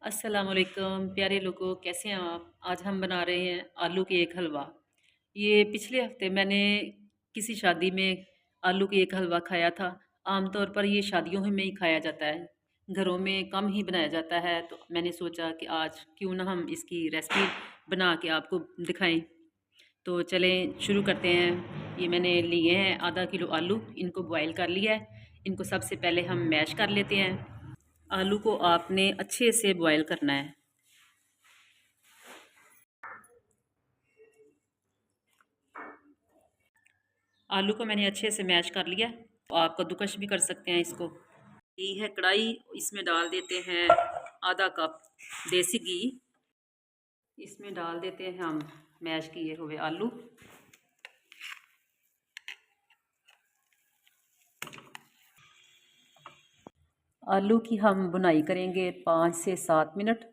अस्सलाम वालेकुम प्यारे लोगों, कैसे हैं आप? आज हम बना रहे हैं आलू के एक हलवा। ये पिछले हफ्ते मैंने किसी शादी में आलू के एक हलवा खाया था। आमतौर पर ये शादियों में ही खाया जाता है, घरों में कम ही बनाया जाता है। तो मैंने सोचा कि आज क्यों ना हम इसकी रेसिपी बना के आपको दिखाएं। तो चलें शुरू करते हैं। ये मैंने लिए हैं आधा किलो आलू, इनको बॉयल कर लिया है। इनको सबसे पहले हम मैश कर लेते हैं। आलू को आपने अच्छे से बॉयल करना है। आलू को मैंने अच्छे से मैश कर लिया। तो आप कद्दूकश भी कर सकते हैं इसको। घी है कढ़ाई, इसमें डाल देते हैं आधा कप देसी घी। इसमें डाल देते हैं हम मैश किए हुए आलू। आलू की हम बुनाई करेंगे 5 से 7 मिनट।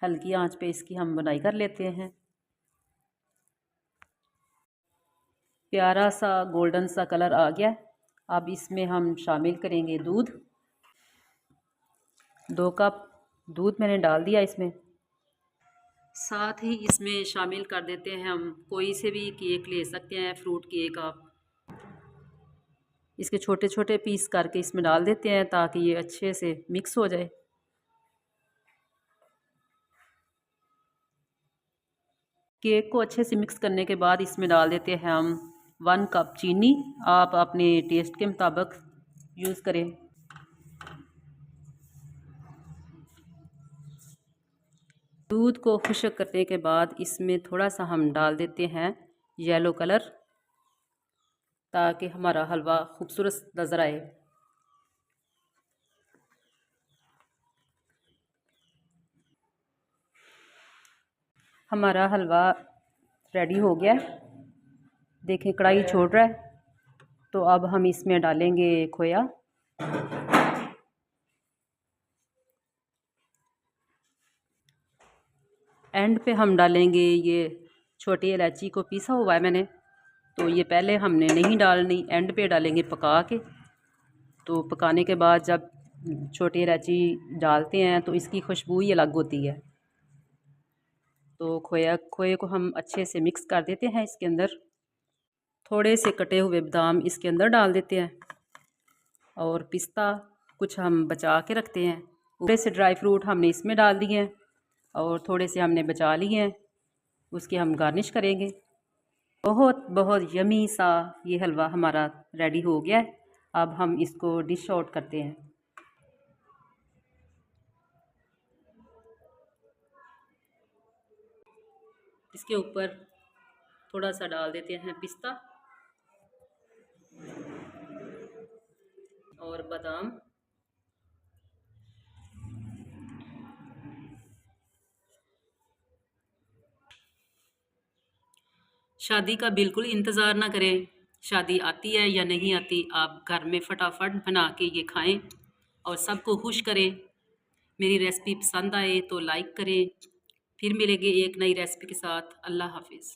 हल्की आंच पे इसकी हम बुनाई कर लेते हैं। प्यारा सा गोल्डन सा कलर आ गया। अब इसमें हम शामिल करेंगे दूध। 2 कप दूध मैंने डाल दिया इसमें। साथ ही इसमें शामिल कर देते हैं हम कोई से भी केक ले सकते हैं, फ्रूट केक। आप इसके छोटे छोटे पीस करके इसमें डाल देते हैं ताकि ये अच्छे से मिक्स हो जाए। केक को अच्छे से मिक्स करने के बाद इसमें डाल देते हैं हम 1 कप चीनी। आप अपने टेस्ट के मुताबिक यूज़ करें। दूध को खुश्क करने के बाद इसमें थोड़ा सा हम डाल देते हैं येलो कलर, ताकि हमारा हलवा खूबसूरत नज़र आए। हमारा हलवा रेडी हो गया है। देखें कढ़ाई छोड़ रहा है। तो अब हम इसमें डालेंगे खोया। एंड पे हम डालेंगे ये छोटी इलायची को पीसा हुआ है मैंने, तो ये पहले हमने नहीं डालनी, एंड पे डालेंगे पका के। तो पकाने के बाद जब छोटी इलायची डालते हैं तो इसकी खुशबू ही अलग होती है। तो खोए को हम अच्छे से मिक्स कर देते हैं इसके अंदर। थोड़े से कटे हुए बादाम इसके अंदर डाल देते हैं और पिस्ता कुछ हम बचा के रखते हैं। थोड़े से ड्राई फ्रूट हमने इसमें डाल दिए हैं और थोड़े से हमने बचा लिए हैं, उसकी हम गार्निश करेंगे। बहुत बहुत यमी सा ये हलवा हमारा रेडी हो गया है। अब हम इसको डिश आउट करते हैं। इसके ऊपर थोड़ा सा डाल देते हैं पिस्ता और बादाम। शादी का बिल्कुल इंतज़ार ना करें, शादी आती है या नहीं आती, आप घर में फटाफट बना के ये खाएं और सबको खुश करें। मेरी रेसिपी पसंद आए तो लाइक करें। फिर मिलेंगे एक नई रेसिपी के साथ। अल्लाह हाफिज़।